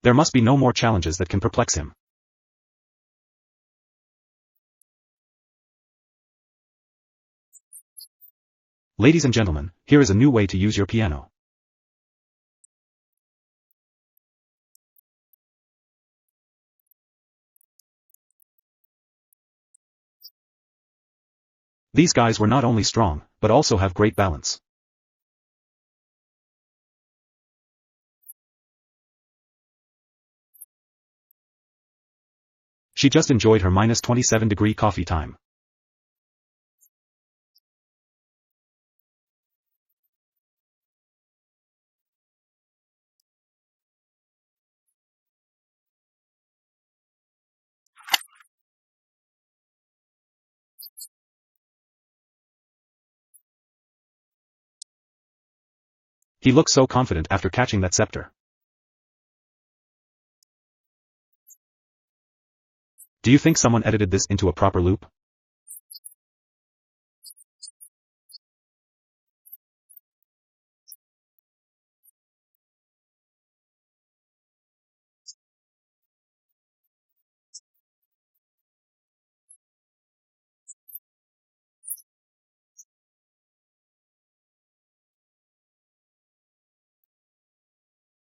There must be no more challenges that can perplex him. Ladies and gentlemen, here is a new way to use your piano. These guys were not only strong, but also have great balance. She just enjoyed her -27-degree coffee time. He looked so confident after catching that scepter. Do you think someone edited this into a proper loop?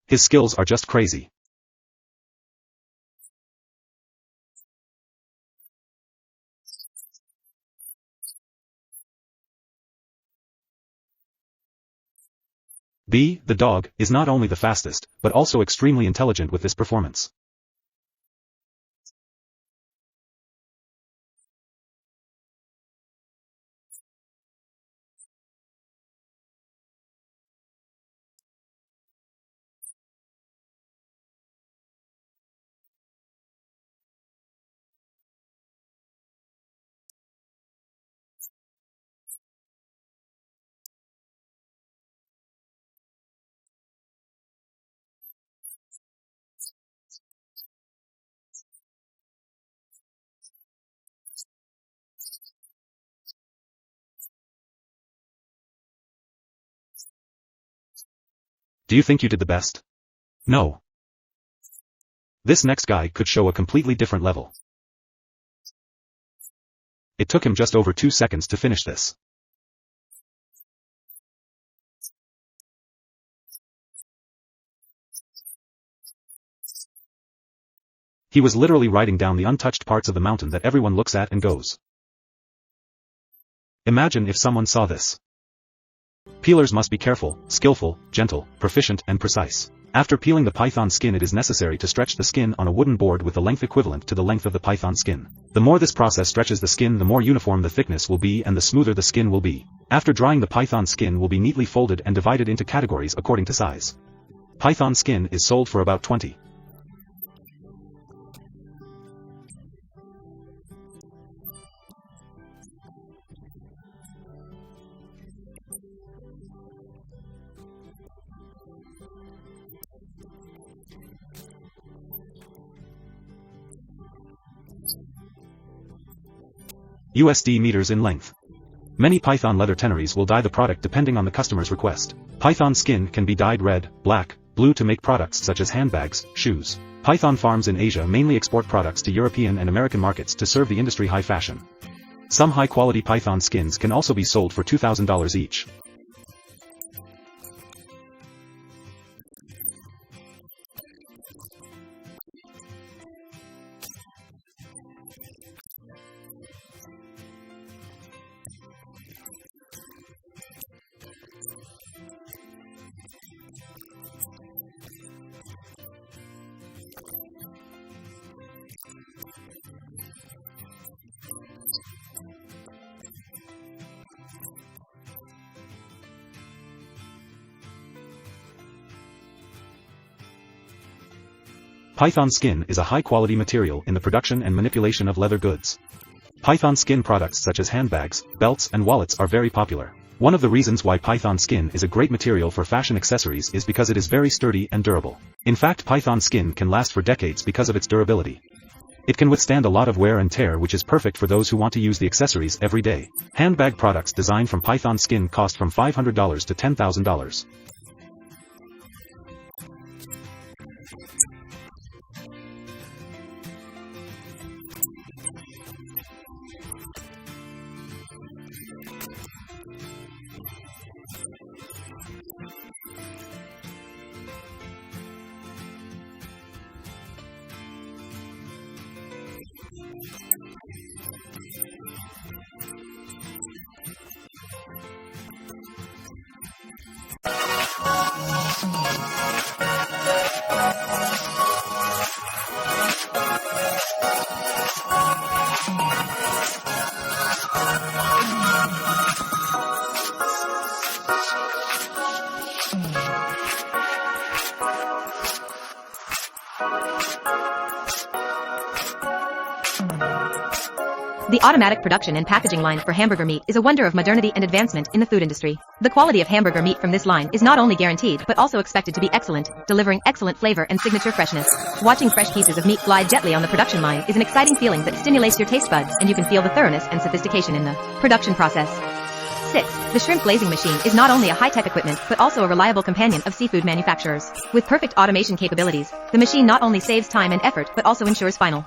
His skills are just crazy. B, the dog, is not only the fastest, but also extremely intelligent with this performance. Do you think you did the best? No. This next guy could show a completely different level. It took him just over 2 seconds to finish this. He was literally riding down the untouched parts of the mountain that everyone looks at and goes. Imagine if someone saw this. Peelers must be careful, skillful, gentle, proficient, and precise. After peeling the python skin, it is necessary to stretch the skin on a wooden board with the length equivalent to the length of the python skin. The more this process stretches the skin, the more uniform the thickness will be and the smoother the skin will be. After drying, the python skin will be neatly folded and divided into categories according to size. Python skin is sold for about $20. USD meters in length. Many python leather tanneries will dye the product depending on the customer's request. Python skin can be dyed red, black, blue to make products such as handbags, shoes. Python farms in Asia mainly export products to European and American markets to serve the industry high fashion. Some high-quality python skins can also be sold for $2,000 each. Python skin is a high-quality material in the production and manipulation of leather goods. Python skin products such as handbags, belts, and wallets are very popular. One of the reasons why python skin is a great material for fashion accessories is because it is very sturdy and durable. In fact, python skin can last for decades because of its durability. It can withstand a lot of wear and tear, which is perfect for those who want to use the accessories every day. Handbag products designed from python skin cost from $500 to $10,000. The automatic production and packaging line for hamburger meat is a wonder of modernity and advancement in the food industry. The quality of hamburger meat from this line is not only guaranteed but also expected to be excellent, delivering excellent flavor and signature freshness. Watching fresh pieces of meat glide gently on the production line is an exciting feeling that stimulates your taste buds, and you can feel the thoroughness and sophistication in the production process. 6. The shrimp glazing machine is not only a high-tech equipment but also a reliable companion of seafood manufacturers. With perfect automation capabilities, the machine not only saves time and effort but also ensures final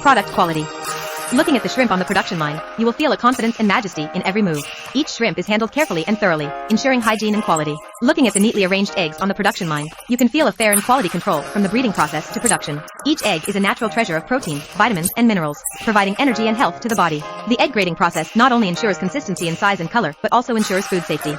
product quality. Looking at the shrimp on the production line, you will feel a confidence and majesty in every move. Each shrimp is handled carefully and thoroughly, ensuring hygiene and quality. Looking at the neatly arranged eggs on the production line, you can feel a fair and quality control from the breeding process to production. Each egg is a natural treasure of protein, vitamins, and minerals, providing energy and health to the body. The egg grading process not only ensures consistency in size and color, but also ensures food safety.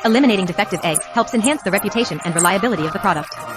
Eliminating defective eggs helps enhance the reputation and reliability of the product.